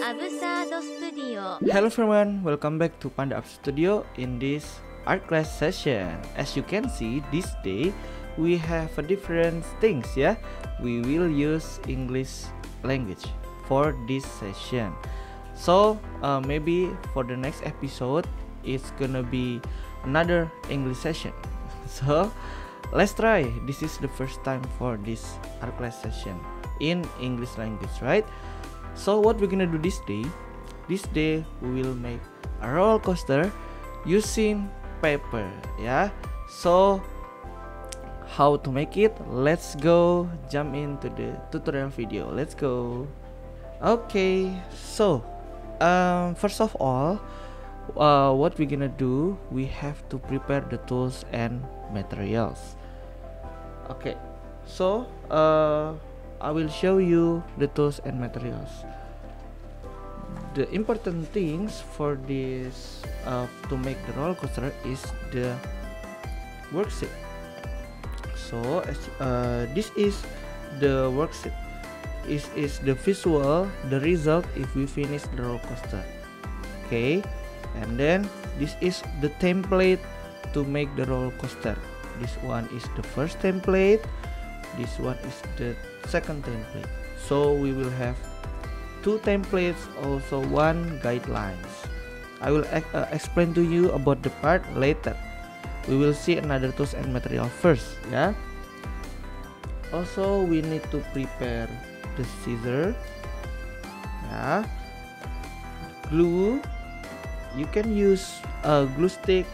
Absurd Studio. Hello everyone, welcome back to Panda Art Studio in this art class session. As you can see, this day we have a different things, yeah. We will use English language for this session. So maybe for the next episode it's gonna be another English session. So let's try. This is the first time for this art class session in English language, right? So what we're gonna do this day? This day we will make a roller coaster using paper, yeah. So how to make it? Let's go jump into the tutorial video. Let's go. Okay, so first of all, what we're gonna do? We have to prepare the tools and materials. Okay, so I will show you the tools and materials. The important things for this to make the roller coaster is the worksheet. So this is the worksheet. Is the visual, the result if we finish the roller coaster. Okay, and then this is the template to make the roller coaster. This one is the first template. This one is the second template. So we will have two templates, also one guidelines. I will explain to you about the part later. We will see another tools and material first, yeah. Also we need to prepare the scissor, yeah, glue. You can use glue stick,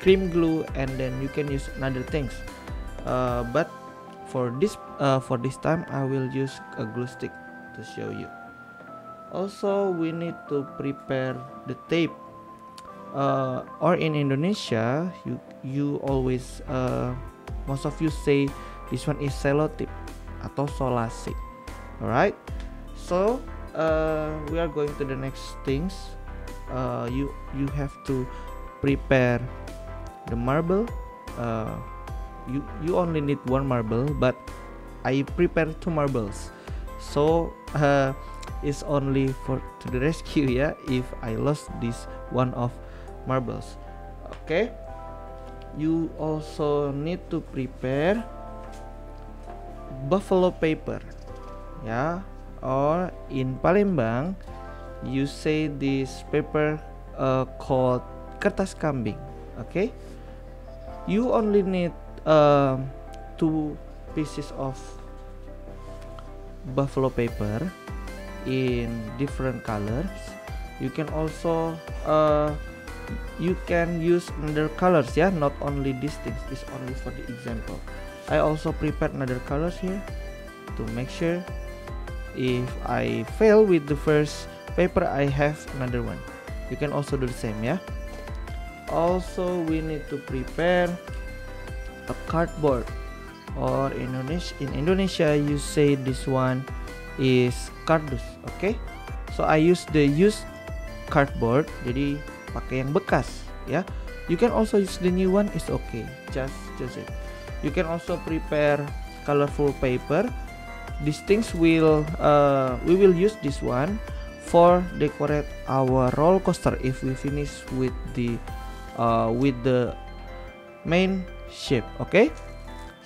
cream glue, and then you can use another things. But for this time I will use a glue stick to show you. Also we need to prepare the tape, or in Indonesia you always most of you say this one is selotip atau solasi. Alright, so we are going to the next things. You have to prepare the marble. You only need one marble, but I prepare two marbles, so it's only for to the rescue, yeah, if I lost this one of marbles. Okay, you also need to prepare buffalo paper, yeah, or in Palembang you say this paper called kertas kambing. Okay, you only need two pieces of buffalo paper in different colors. You can also you can use another colors, yeah, not only these things. Is only for the example. I also prepared another colors here to make sure if I fail with the first paper I have another one. You can also do the same, yeah. Also we need to prepare a cardboard, or in Indonesia you say this one is kardus. Okay, so I use the used cardboard, jadi pakai yang bekas, ya. You can also use the new one, is okay, just choose it. You can also prepare colorful paper. These things will we will use this one for decorate our roller coaster if we finish with the main shape. Okay,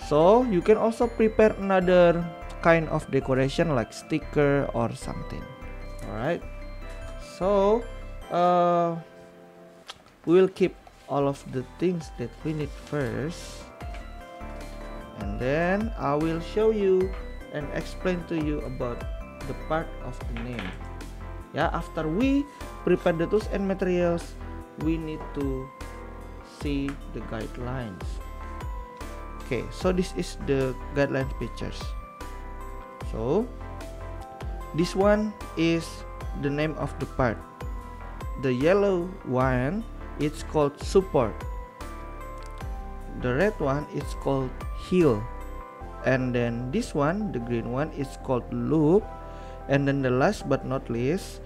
so you can also prepare another kind of decoration like sticker or something. Alright, so we will keep all of the things that we need first, and then I will show you and explain to you about the part of the name. Yeah, after we prepare the tools and materials, we need to see the guidelines. Okay, so this is the guidelines pictures. So this one is the name of the part. The yellow one, it's called support. The red one is called heel, and then this one, the green one, is called loop, and then the last but not least,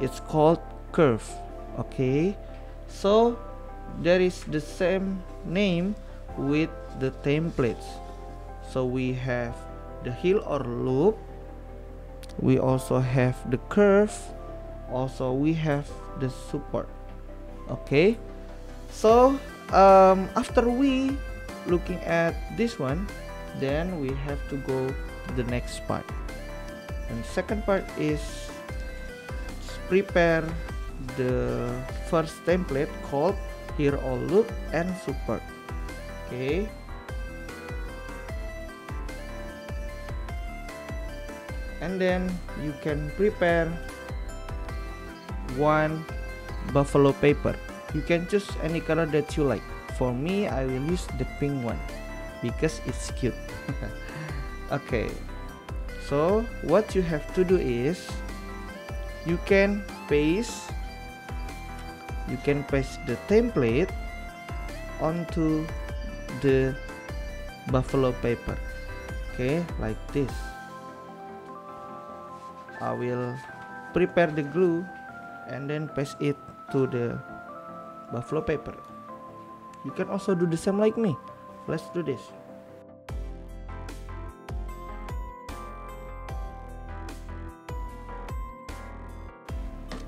it's called curve. Okay, so there is the same name with the templates. So we have the heel or loop, we also have the curve, also we have the support. Okay, so after we looking at this one, then we have to go to the next part, and second part is prepare the first template called here all loop and support. Okay, and then you can prepare one buffalo paper. You can choose any color that you like. For me, I will use the pink one because it's cute. Okay, so what you have to do is you can paste the template onto the buffalo paper. Okay, like this. I will prepare the glue and then paste it to the buffalo paper. You can also do the same like me. Let's do this.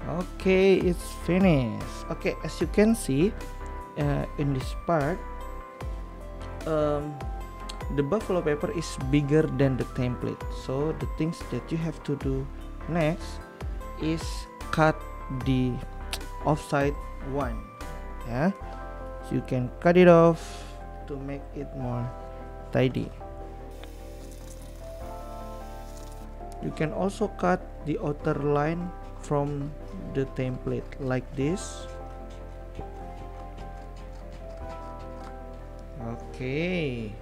Okay, it's finished. Okay, as you can see in this part, the buffalo paper is bigger than the template. So the things that you have to do next is cut the offside one. Yeah, so you can cut it off to make it more tidy. You can also cut the outer line from the template like this. Okay,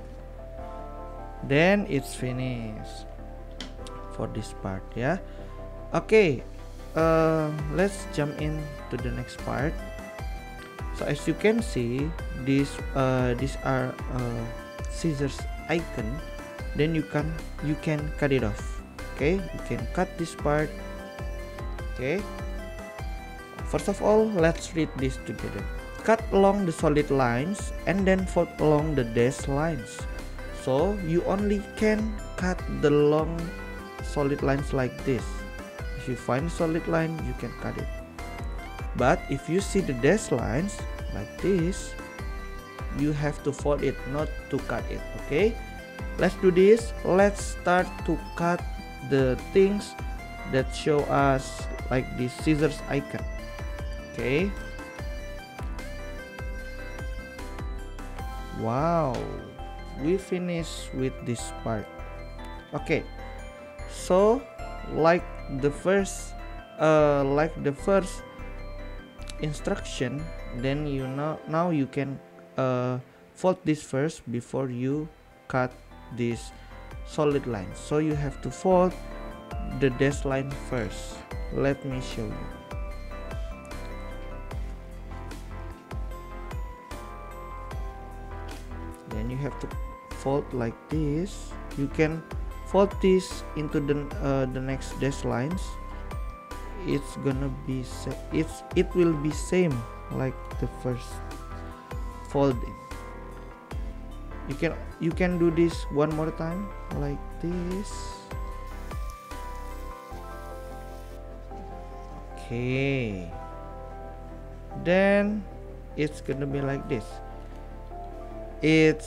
then it's finished for this part. Yeah, okay, let's jump in to the next part. So as you can see, these are scissors icon. Then you can cut it off. Okay, you can cut this part. Okay, first of all, let's read this together. Cut along the solid lines and then fold along the dashed lines. So you only can cut the long solid lines like this. If you find solid line, you can cut it. But if you see the dashed lines like this, you have to fold it, not to cut it. Okay, let's do this. Let's start to cut the things that show us like this scissors icon. Okay, wow, we finished with this part. Okay, so like the first instruction, then now you can fold this first before you cut this solid line. So you have to fold the dashed line first. Let me show you. Then you have to fold like this. You can fold this into the next dashed lines. It's gonna be it will be same like the first folding. You can do this one more time like this. Okay, then it's gonna be like this. You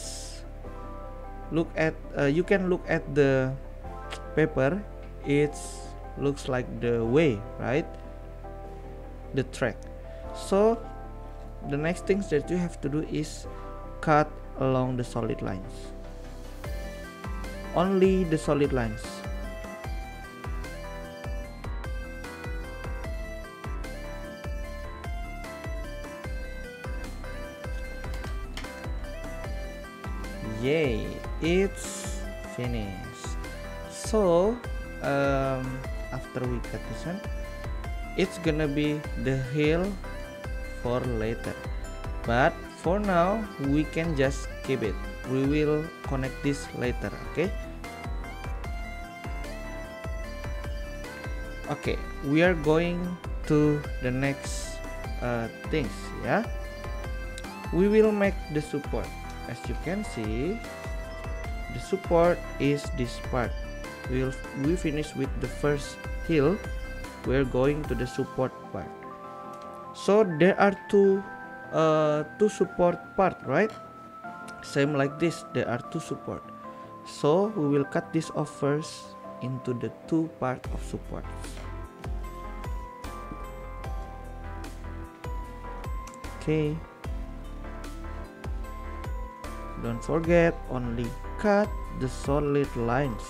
can look at the paper. It's looks like the way, right? The track. So the next things that you have to do is cut along the solid lines. Only the solid lines. Yay, it's finished. So after we cut this one, it's gonna be the heel for later, but for now we can just keep it. We will connect this later. Okay, we are going to the next things. Yeah, we will make the support. As you can see, the support is this part. we finish with the first hill. We're going to the support part. So there are two support part, right? Same like this, there are two support. So we will cut this off first into the two part of support. Okay, don't forget, only cut the solid lines.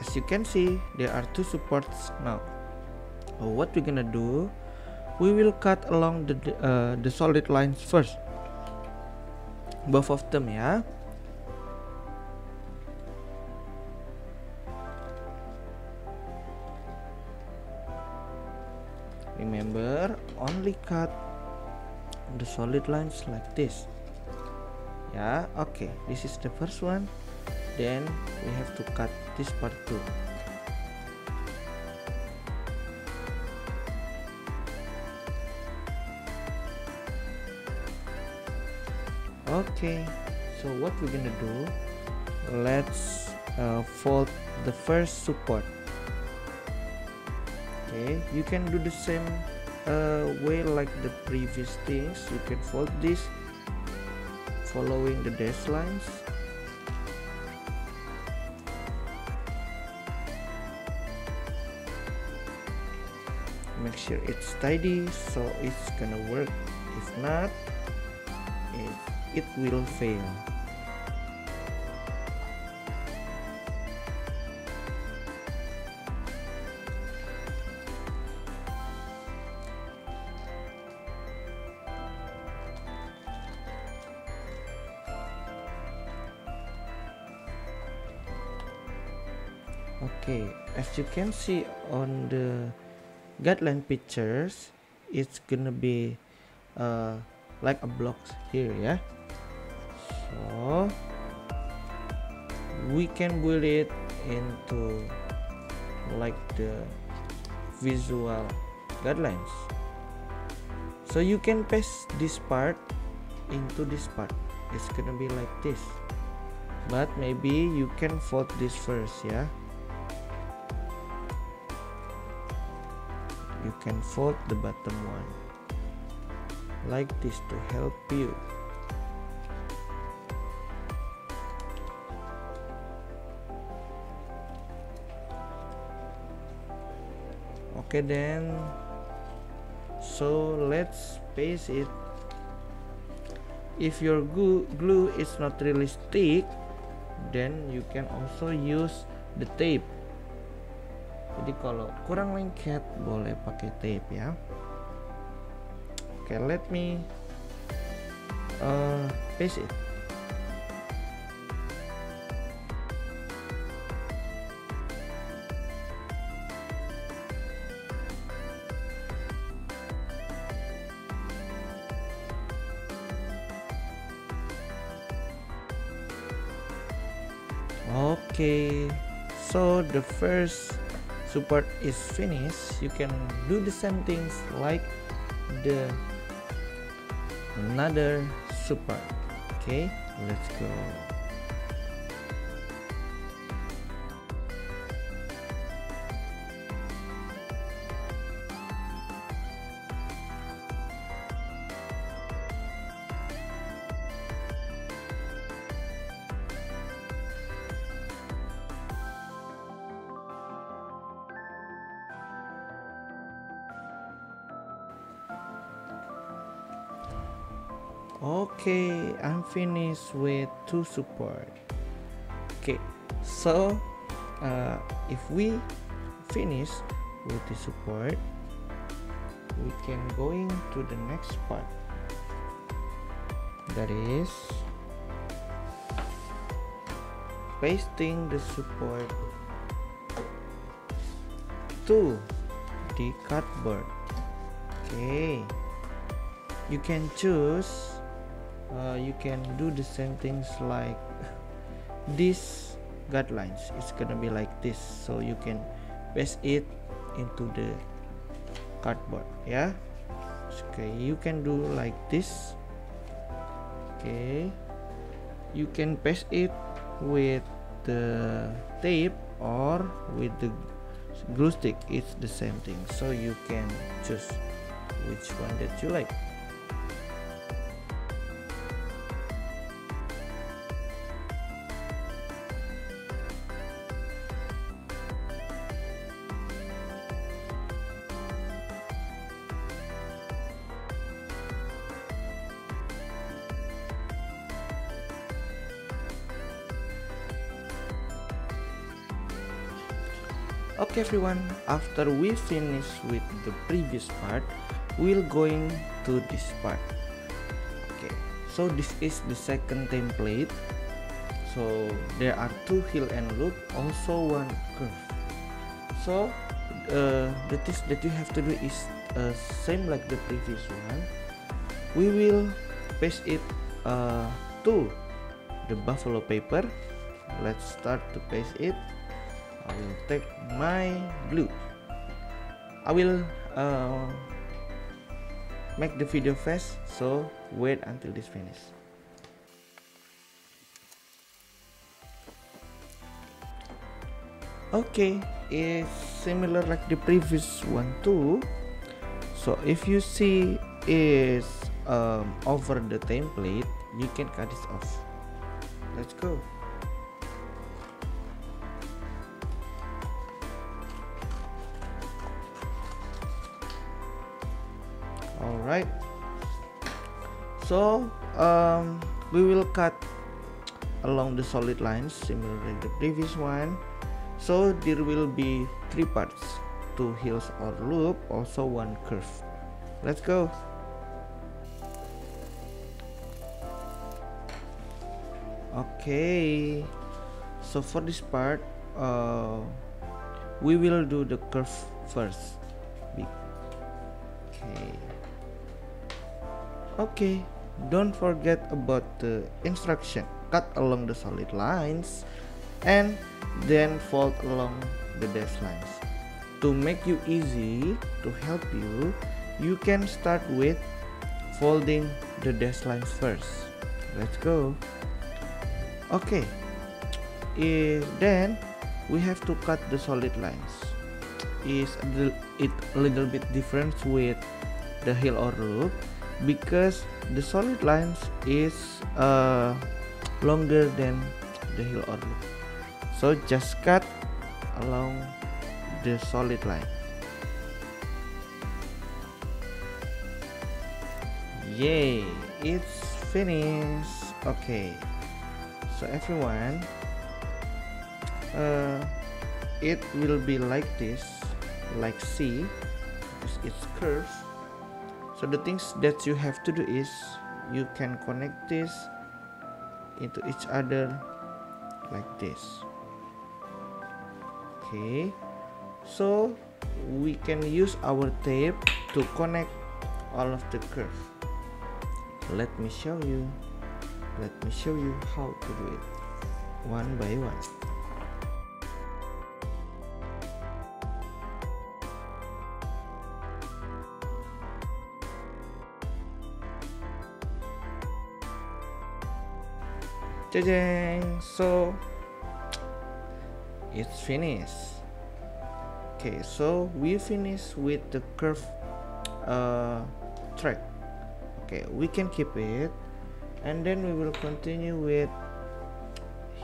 As you can see, there are two supports now. What we're gonna do, we will cut along the solid lines first, both of them, yeah. Remember, only cut the solid lines like this. Yeah, okay, this is the first one. Then we have to cut this part too. Okay, so what we're gonna do, let's fold the first support. Okay, you can do the same way like the previous things. You can fold this following the dash lines. Make sure it's tidy so it's gonna work. If not, it will fail. Okay, as you can see on the guideline pictures, it's gonna be like a block here, yeah. So we can build it into like the visual guidelines. So you can paste this part into this part. It's gonna be like this, but maybe you can fold this first, yeah. You can fold the bottom one like this to help you. Okay then, so let's paste it. If your glue is not really stick, then you can also use the tape. Jadi kalau kurang lengket boleh pakai tape ya. Okay, let me paste it. Okay, so the first support is finished. You can do the same things like the another support. Okay, let's go. Okay, I'm finished with two support. Okay, so if we finish with the support, we can going to the next part. That is pasting the support to the cardboard. Okay, you can choose. You can do the same things like these guidelines. It's gonna be like this, so you can paste it into the cardboard, yeah. Okay, you can do like this. Okay, you can paste it with the tape or with the glue stick. It's the same thing, so you can choose which one that you like. Okay everyone, after we finish with the previous part, we'll going to this part. Okay, so this is the second template. So there are two heel and loop, also one curve. So the things that you have to do is same like the previous one. We will paste it to the buffalo paper. Let's start to paste it. I will take my glue. I will make the video fast, so wait until this finish. Okay, it's similar like the previous one too. So if you see is over the template, you can cut this off. Let's go. Alright, so we will cut along the solid lines similar like the previous one. So there will be three parts, two heels or loop, also one curve. Let's go. Okay, so for this part we will do the curve first. Okay, don't forget about the instruction. Cut along the solid lines and then fold along the dashed lines. To make you easy, to help you, you can start with folding the dashed lines first. Let's go. Okay, then we have to cut the solid lines. It's a little bit different with the heel or loop, because the solid lines is longer than the heel or loop. So just cut along the solid line. Yay, it's finished. Okay, so everyone, it will be like this, like C, because it's curved. So the things that you have to do is you can connect this into each other like this. Okay, so we can use our tape to connect all of the curve. Let me show you how to do it one by one. Jajang! So it's finished. Okay, so we finish with the curve track. Okay, we can keep it, and then we will continue with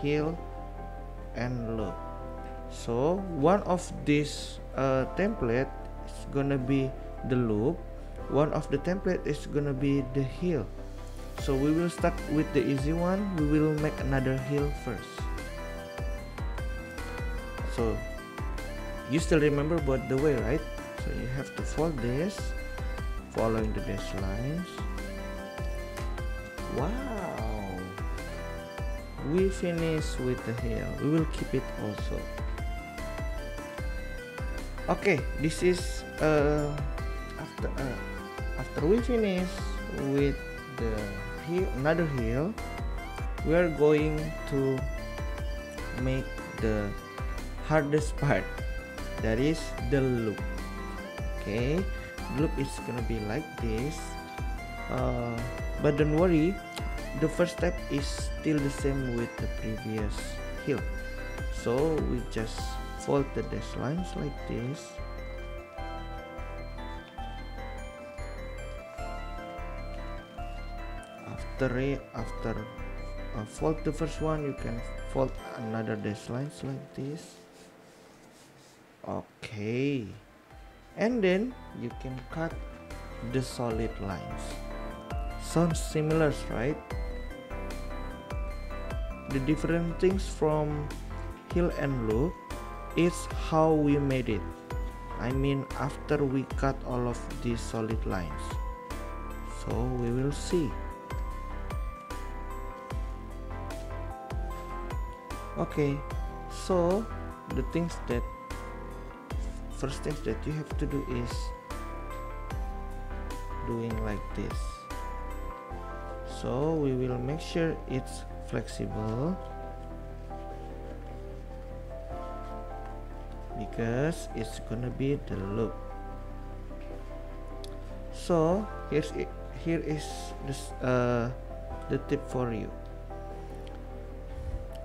heel and loop. So one of this template is gonna be the loop, one of the template is gonna be the heel. So we will start with the easy one. We will make another heel first. So you still remember about the way, right? So you have to fold this, following the dashed lines. Wow, we finish with the heel. We will keep it also. Okay, this is after we finish with the heel, another heel, we are going to make the hardest part, that is the loop. Okay, loop is gonna be like this, but don't worry, the first step is still the same with the previous hill. So we just fold the dash lines like this. After fold the first one, you can fold another dash lines like this. Okay, and then you can cut the solid lines. Sounds similar, right? The different things from hill and loop is how we made it. I mean, after we cut all of these solid lines. So we will see. Okay, so the first things that you have to do is doing like this. So we will make sure it's flexible, because it's gonna be the loop. So here is this the tip for you.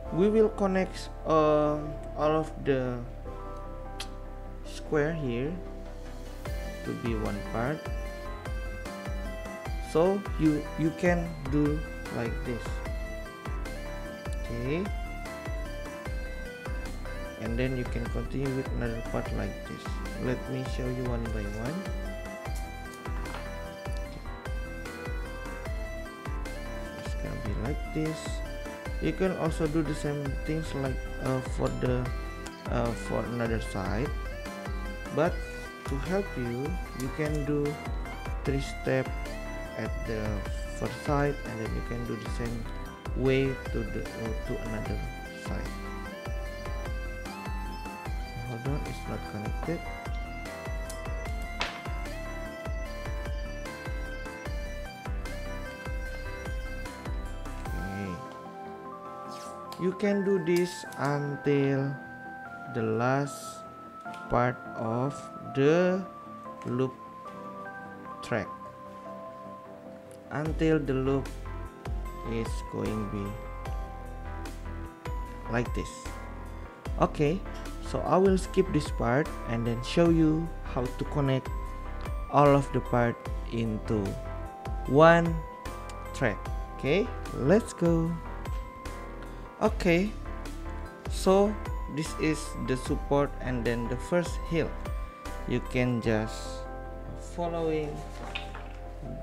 We will connect all of the square here to be one part. So you can do like this. Okay, and then you can continue with another part like this. Let me show you one by one. It's gonna be like this. You can also do the same things like for another side, but to help you can do 3 steps at the first side, and then you can do the same way to another side. Hold on, it's not connected. You can do this until the last part of the loop track, until the loop is going to be like this. Okay, so I will skip this part and then show you how to connect all of the part into one track. Okay, let's go. Okay, so this is the support and then the first hill. You can just following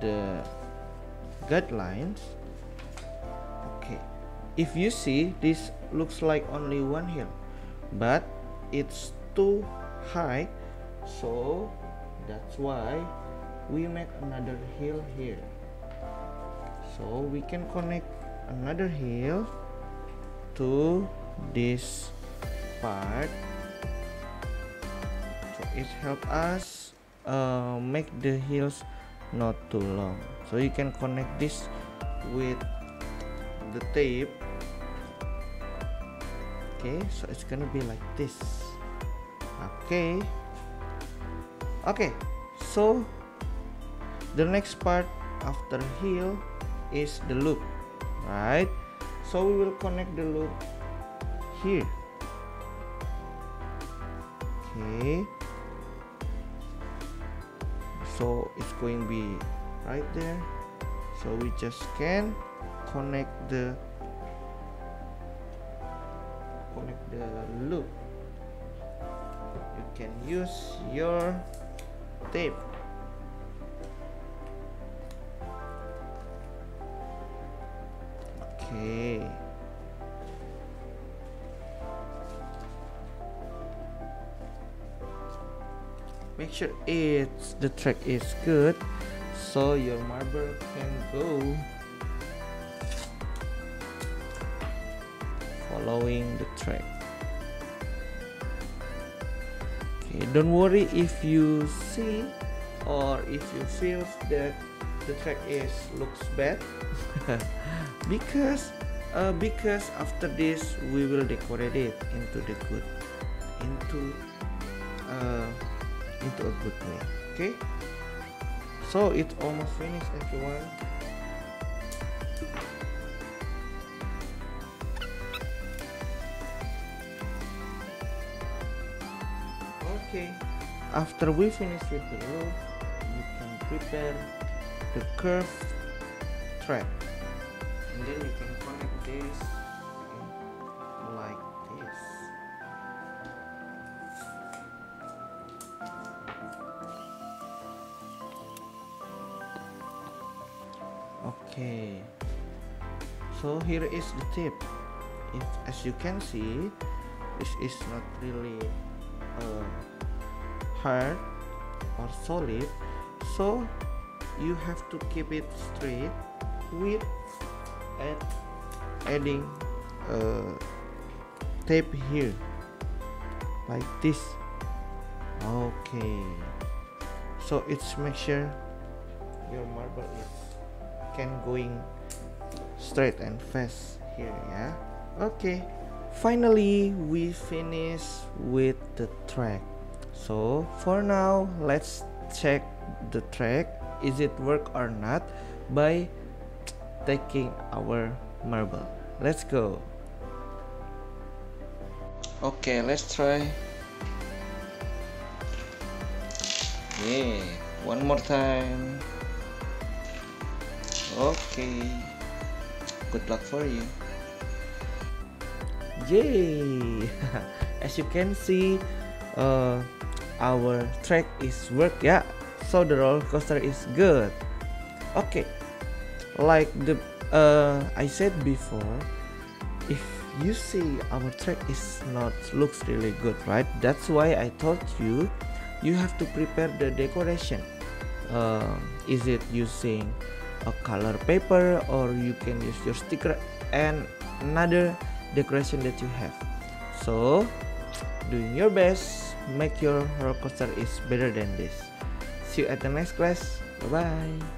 the guidelines. Okay, if you see, this looks like only one hill, but it's too high, so that's why we make another hill here. So we can connect another hill to this part, so it helps us make the hills not too long. So you can connect this with the tape. Okay, so it's gonna be like this. Okay, so the next part after hill is the loop, right? So we will connect the loop here. Okay, so it's going to be right there. So we just can connect the loop. You can use your tape. Okay, make sure the track is good, so your marble can go following the track. Okay, don't worry if you see or if you feel that the track looks bad. because after this we will decorate it into a good way. Okay, So it's almost finished, everyone. Okay, after we finish with the roof, you can prepare the curved track, and then you can connect this like this. Okay, so here is the tip. If, as you can see, this is not really hard or solid, so you have to keep it straight with adding tape here like this. Okay, so it's make sure your marble is can going straight and fast here, yeah. Okay, finally we finish with the track. So for now, let's check the track, is it work or not, by taking our marble. Let's go. Okay, let's try. Yeah, one more time. Okay, good luck for you. Yay! As you can see, our track is work, yeah. So the roller coaster is good. Okay, like the I said before, if you see our track is not looks really good, right? That's why I told you have to prepare the decoration. Is it using a color paper, or you can use your sticker and another decoration that you have. So doing your best, make your roller coaster is better than this. See you at the next class. Bye bye.